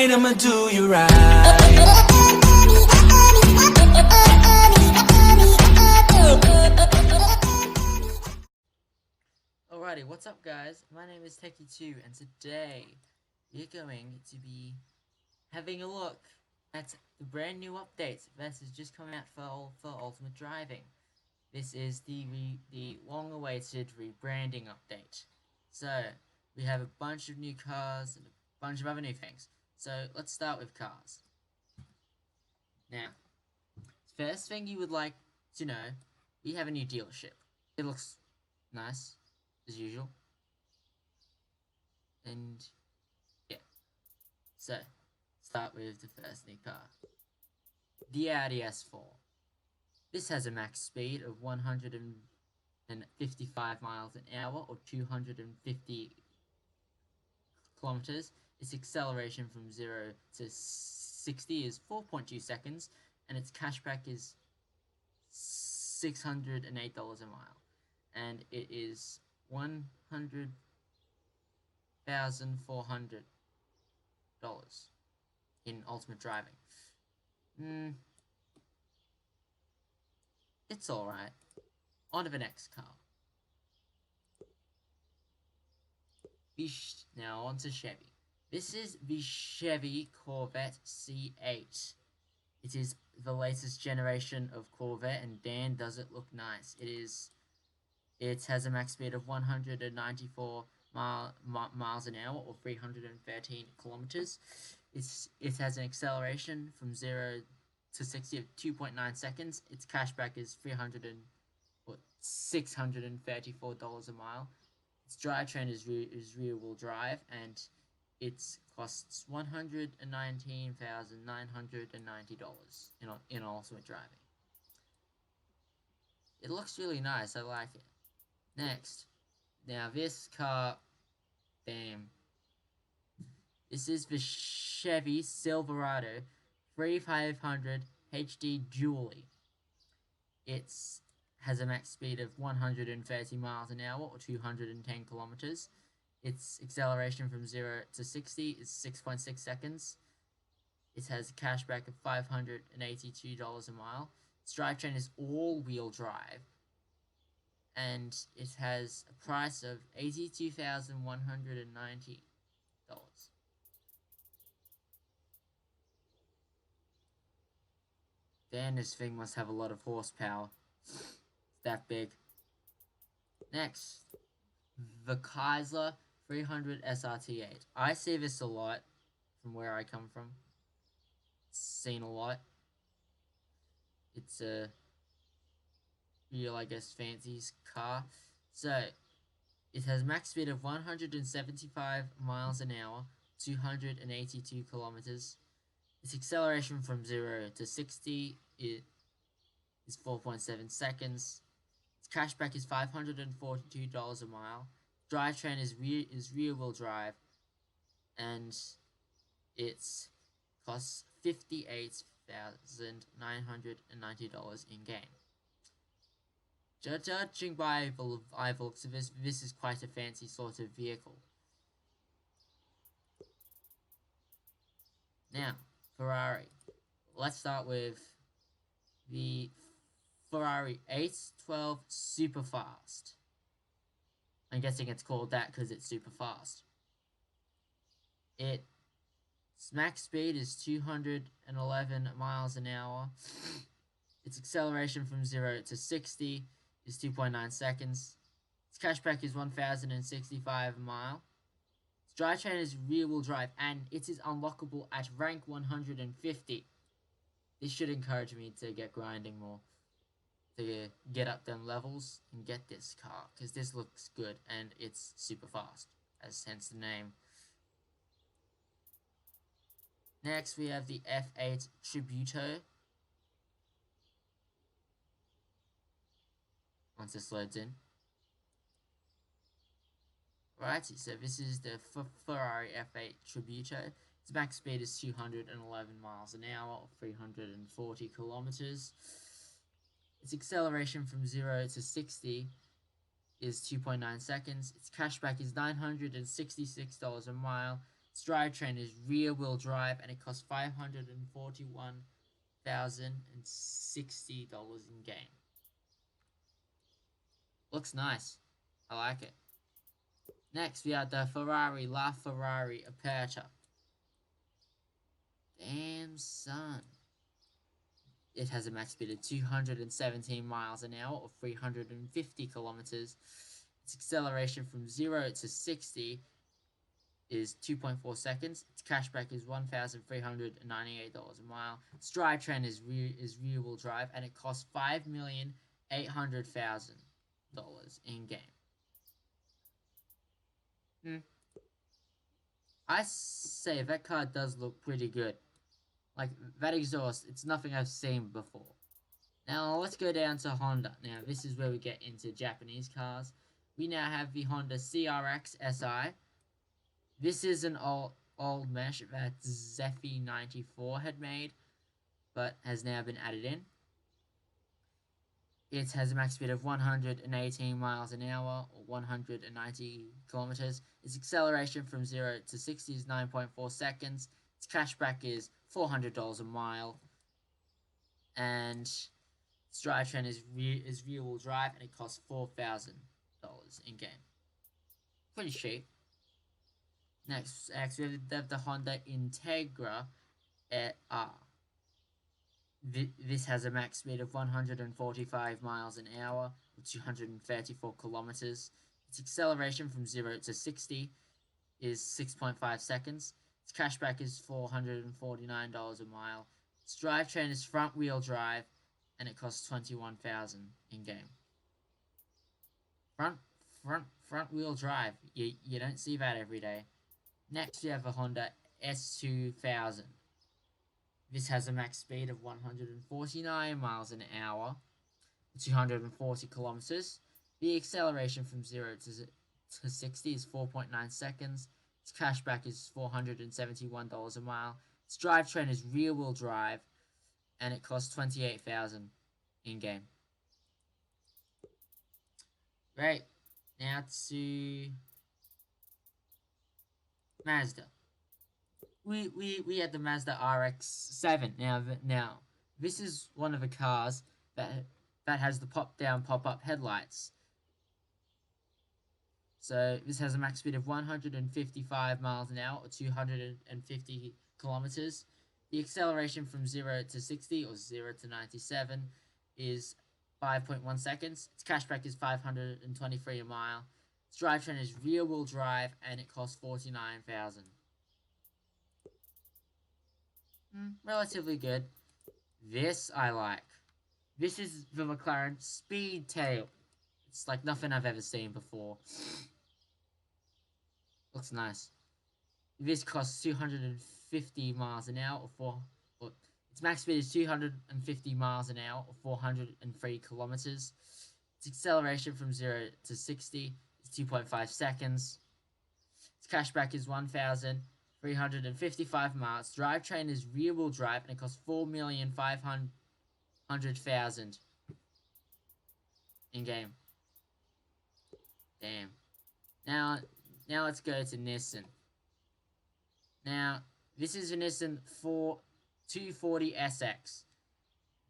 right, I'ma do you right. Alrighty, what's up guys? My name is Techie2 and today we're going to be having a look at the brand new updates that has just come out for Ultimate Driving. This is the long-awaited rebranding update. So, we have a bunch of new cars and a bunch of other new things. So, let's start with cars. Now, first thing you would like to know, we have a new dealership. It looks nice, as usual. And, yeah. So, start with the first new car. The Audi S4. This has a max speed of 155 miles an hour or 250 kilometers. Its acceleration from 0 to 60 is 4.2 seconds, and its cashback is $608 a mile, and it is $100,400 in Ultimate Driving. It's alright. On to the next car. Now on to Chevy. This is the Chevy Corvette C8. It is the latest generation of Corvette, and damn does it look nice. It has a max speed of 194 miles an hour or 313 kilometers. It has an acceleration from 0 to 60 of 2.9 seconds. Its cashback is $634 a mile. Its drivetrain is rear-wheel drive, and it costs $119,990 in Ultimate Driving. It looks really nice. I like it. Next, now this car, damn. This is the Chevy Silverado 3500 HD Dually. It has a max speed of 130 miles an hour or 210 kilometers. Its acceleration from 0 to 60 is 6.6 seconds. It has a cashback of $582 a mile. Its drivetrain is all-wheel drive, and it has a price of $82,190. Damn, this thing must have a lot of horsepower. It's that big. Next, the Chrysler 300 SRT8. I see this a lot from where I come from. It's seen a lot. It's a real, I guess, fancy car. So, it has max speed of 175 miles an hour, 282 kilometers. Its acceleration from 0 to 60 is 4.7 seconds. Its cashback is $542 a mile. Drivetrain is rear-wheel drive, and it costs $58,990 in game. Judging by the looks of this is quite a fancy sort of vehicle. Now, Ferrari. Let's start with the Ferrari 812 Superfast. I'm guessing it's called that because it's super fast. Its max speed is 211 miles an hour. Its acceleration from 0 to 60 is 2.9 seconds. Its cashback is $1,065 a mile. Its drivetrain is rear-wheel drive, and it is unlockable at rank 150. This should encourage me to get grinding more, to get up them levels and get this car, because this looks good and it's super fast, as hence the name. Next, we have the F8 Tributo. Once this loads in. Righty, so this is the Ferrari F8 Tributo. Its max speed is 211 miles an hour, or 340 kilometers. Its acceleration from 0 to 60 is 2.9 seconds. Its cashback is $966 a mile. Its drivetrain is rear-wheel drive, and it costs $541,060 in game. Looks nice. I like it. Next, we have the Ferrari Aperta. Damn, son. It has a max speed of 217 miles an hour, or 350 kilometers. Its acceleration from 0 to 60 is 2.4 seconds. Its cashback is $1,398 a mile. Its drivetrain is rear-wheel drive, and it costs $5,800,000 in game. I say that car does look pretty good. Like, that exhaust, it's nothing I've seen before. Now, let's go down to Honda. Now, this is where we get into Japanese cars. We now have the Honda CRX SI. This is an old mesh that Zephy 94 had made, but has now been added in. It has a max speed of 118 miles an hour, or 190 kilometers. Its acceleration from 0 to 60 is 9.4 seconds. Its cashback is $400 a mile. And its drivetrain is rear-wheel drive, and it costs $4,000 in game. Pretty cheap. Next, we have the Honda Integra R. This has a max speed of 145 miles an hour, or 234 kilometers. Its acceleration from 0 to 60 is 6.5 seconds. Its cashback is $449 a mile. Its drivetrain is front-wheel drive, and it costs $21,000 in game. Front-wheel drive. You don't see that every day. Next, we have a Honda S2000. This has a max speed of 149 miles an hour, 240 kilometers. The acceleration from 0 to 60 is 4.9 seconds. Its cashback is $471 a mile. Its drivetrain is rear-wheel drive, and it costs $28,000 in game. Right, now to Mazda. We had the Mazda RX-7. Now this is one of the cars that has the pop-down, pop-up headlights. So this has a max speed of 155 miles an hour, or 250 kilometers. The acceleration from 0 to 60, or 0 to 97, is 5.1 seconds. Its cashback is $523 a mile. Its drivetrain is rear-wheel drive, and it costs $49,000. Relatively good. This I like. This is the McLaren Speedtail. It's like nothing I've ever seen before. Looks nice. This costs 250 miles an hour, its max speed is 250 miles an hour, or 403 kilometers. Its acceleration from 0 to 60 is 2.5 seconds. Its cashback is $1,355 miles. Drivetrain is rear-wheel drive, and it costs $4,500,000 in game. Damn. Now let's go to Nissan. Now, this is a Nissan 240SX.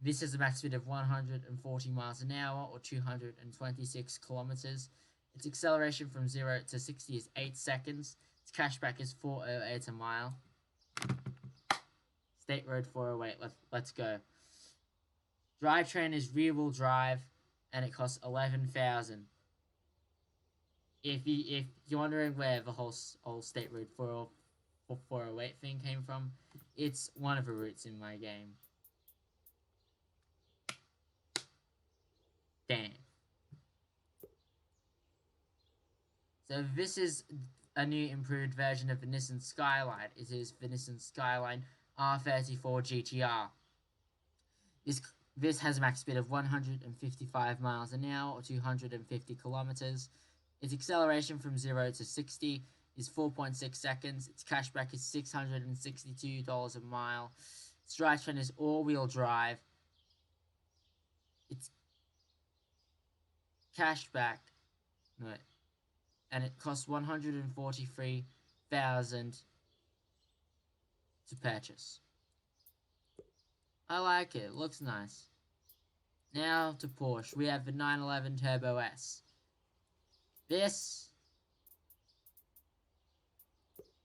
This has a max speed of 140 miles an hour, or 226 kilometers. Its acceleration from 0 to 60 is 8 seconds. Its cashback is $408 a mile. State Road 408. Let's go. Drivetrain is rear-wheel drive, and it costs $11,000. If you're wondering where the whole State Road 408 thing came from, it's one of the routes in my game. Damn. So this is a new improved version of the Nissan Skyline. It is the Nissan Skyline R34 GTR. This has a max speed of 155 miles an hour, or 250 kilometers. Its acceleration from 0 to 60 is 4.6 seconds. Its cashback is $662 a mile. Its drivetrain is all-wheel drive. Its cashback, and it costs $143,000 to purchase. I like it. It looks nice. Now to Porsche. We have the 911 Turbo S. This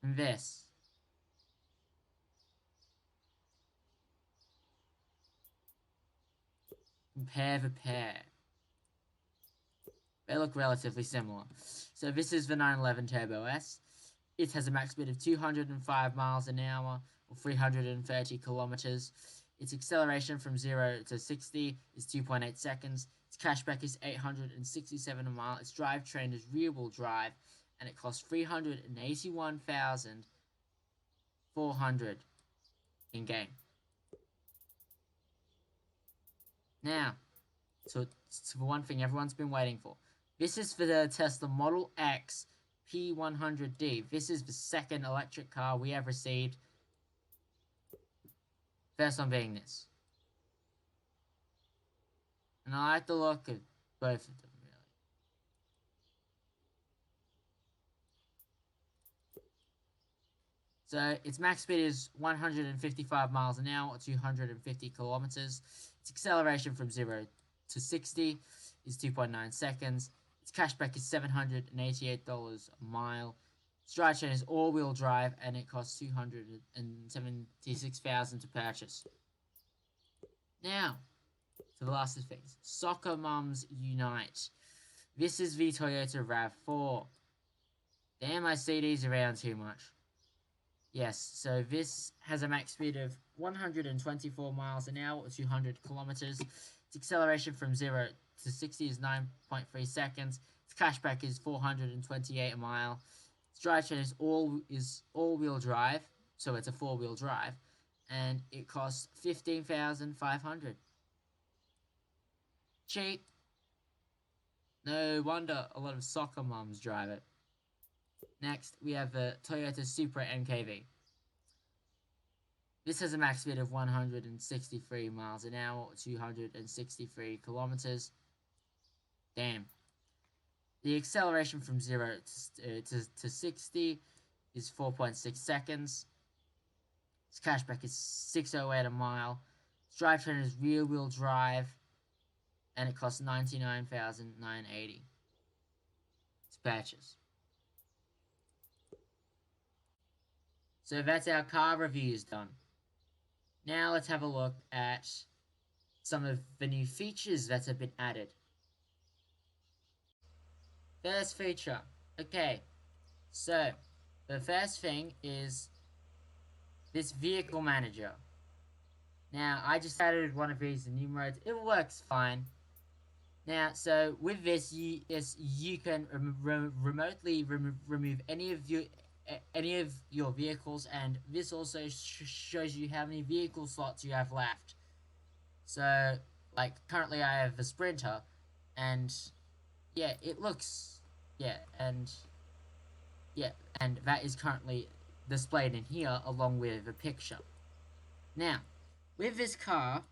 and this. Compare the pair. They look relatively similar. So this is the 911 Turbo S. It has a max speed of 205 miles an hour, or 330 kilometers. Its acceleration from 0 to 60 is 2.8 seconds. Its cashback is 867 a mile. Its drivetrain is rear-wheel drive, and it costs 381,400 in game. Now, so the one thing everyone's been waiting for. This is for the Tesla Model X P100D. This is the second electric car we have received. First one being this. And I like the look of both of them, really. So, its max speed is 155 miles an hour, or 250 kilometers. Its acceleration from 0 to 60 is 2.9 seconds. Its cashback is $788 a mile. Its drivetrain is all-wheel drive, and it costs $276,000 to purchase. Now, to the last of things. Soccer Mums Unite. This is the Toyota RAV4. Damn, I see these around too much. Yes, so this has a max speed of 124 miles an hour, or 200 kilometers. Its acceleration from 0 to 60 is 9.3 seconds. Its cashback is $428 a mile. Its drivetrain is all-wheel drive, so it's a 4-wheel drive, and it costs $15,500. Cheap. No wonder a lot of soccer mums drive it. Next, we have the Toyota Supra MKV. This has a max speed of 163 miles an hour, or 263 kilometers. Damn. The acceleration from 0 to 60 is 4.6 seconds. Its cashback is $608 a mile. Its drivetrain is rear-wheel drive, and it costs $99,980 to purchase. So that's our car reviews done. Now let's have a look at some of the new features that have been added. First feature. Okay, so the first thing is this vehicle manager. Now, I just added one of these in new modes. It works fine. Now, so with this, you can remotely remove any of your vehicles, and this also shows you how many vehicle slots you have left. So, like, currently I have the Sprinter, and yeah, it looks, and that is currently displayed in here along with a picture. Now, with this car,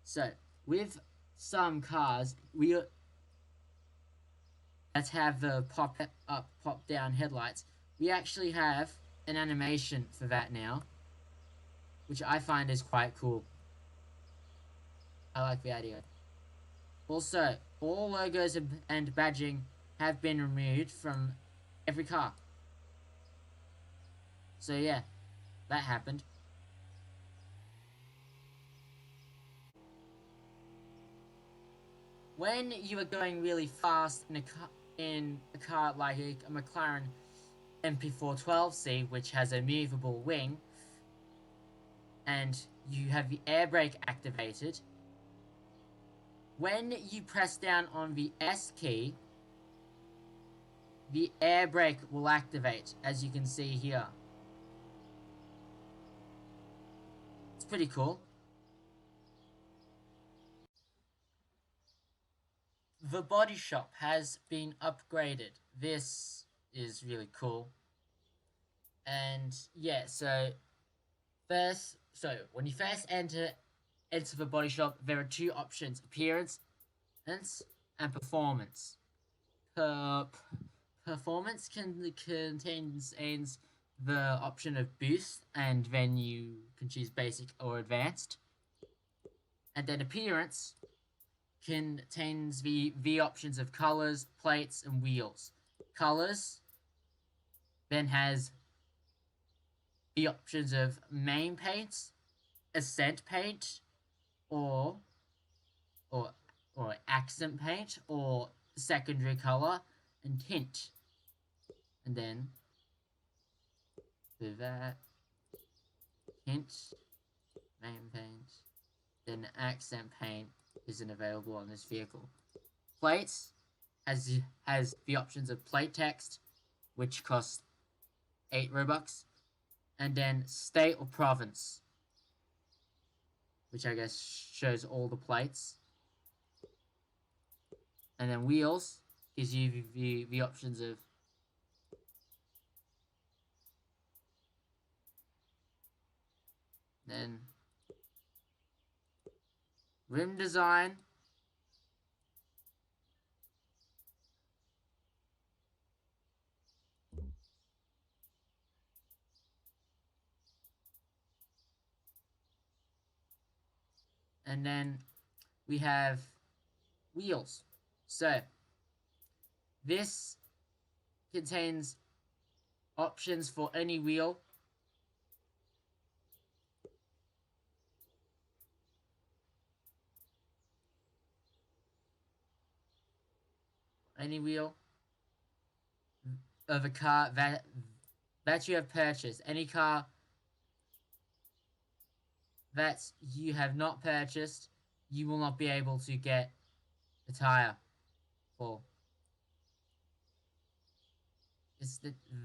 so with some cars that have the pop up, pop down headlights, we actually have an animation for that now, which I find is quite cool. I like the idea. Also, all logos and badging have been removed from every car. So yeah, that happened. When you are going really fast in a car like a McLaren MP412C, which has a movable wing, and you have the air brake activated, when you press down on the S key, the air brake will activate, as you can see here. It's pretty cool. The body shop has been upgraded. This is really cool. And yeah, so when you first enter the body shop, there are two options: appearance and performance. Performance contains the option of boost, and then you can choose basic or advanced. And then appearance contains the options of colors, plates, and wheels. Colors then has the options of main paint, accent paint, or or or accent paint, or secondary color, and tint. And then with that, tint, main paint, then accent paint isn't available on this vehicle. Plates has the options of plate text, which costs 8 Robux, and then state or province, which I guess shows all the plates. And then wheels gives you the options of then rim design, and then we have wheels. So this contains options for any wheel. Any wheel of a car that you have purchased. Any car that you have not purchased, you will not be able to get a tire for.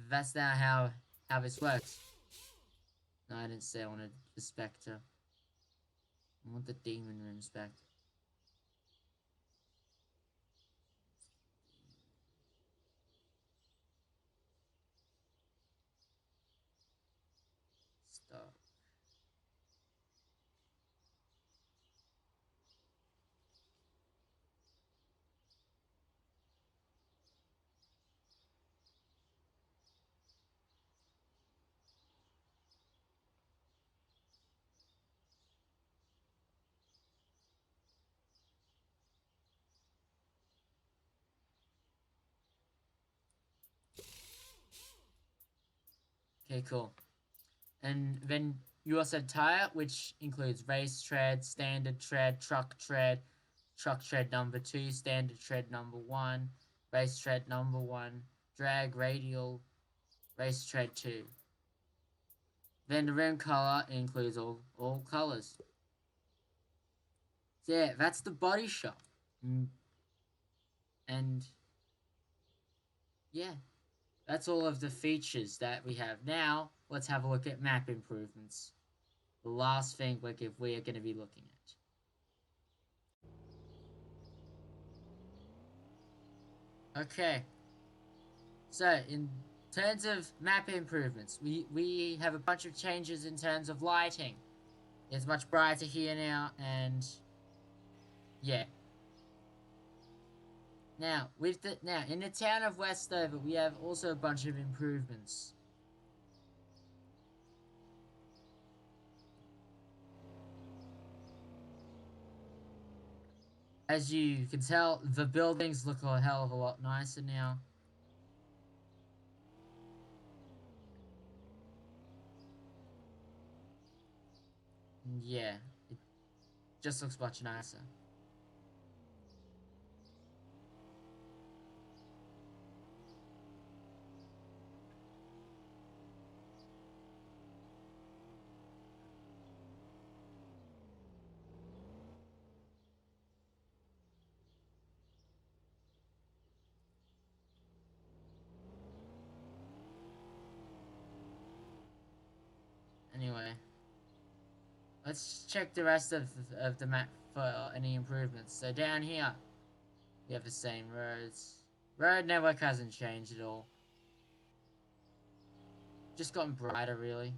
That's not how this works. No, I didn't say I wanted the Spectre. I want the Demon Rim Spectre. Stop. Okay, cool. And then you also have tire, which includes race tread, standard tread, truck tread number 2, standard tread number 1, race tread number 1, drag radial, race tread 2. Then the rim color includes all colors. So yeah, that's the body shop. And yeah, that's all of the features that we have. Now, let's have a look at map improvements. The last thing we're going to be looking at. Okay. So, in terms of map improvements, we have a bunch of changes in terms of lighting. It's much brighter here now, and yeah. Now, in the town of Westover, we have also a bunch of improvements. As you can tell, the buildings look a hell of a lot nicer now. Yeah, it just looks much nicer. Anyway, let's check the rest of the map for any improvements. So down here, we have the same roads. Road network hasn't changed at all. Just gotten brighter, really.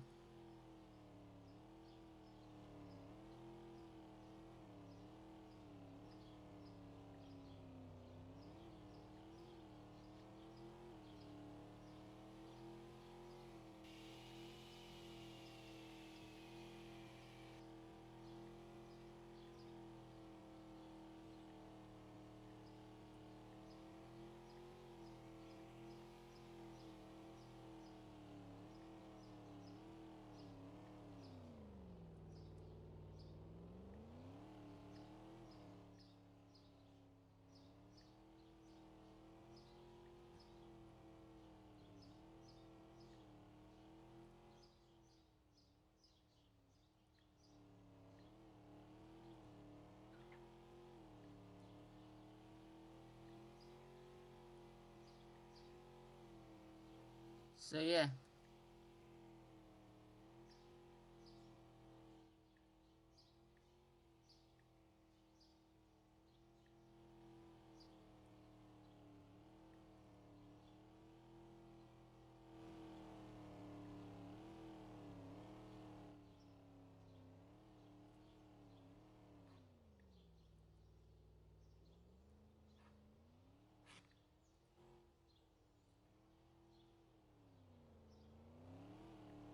So yeah.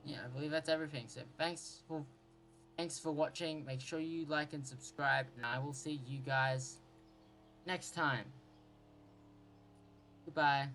Yeah, I believe that's everything. So thanks for watching. Make sure you like and subscribe, and I will see you guys next time. Goodbye.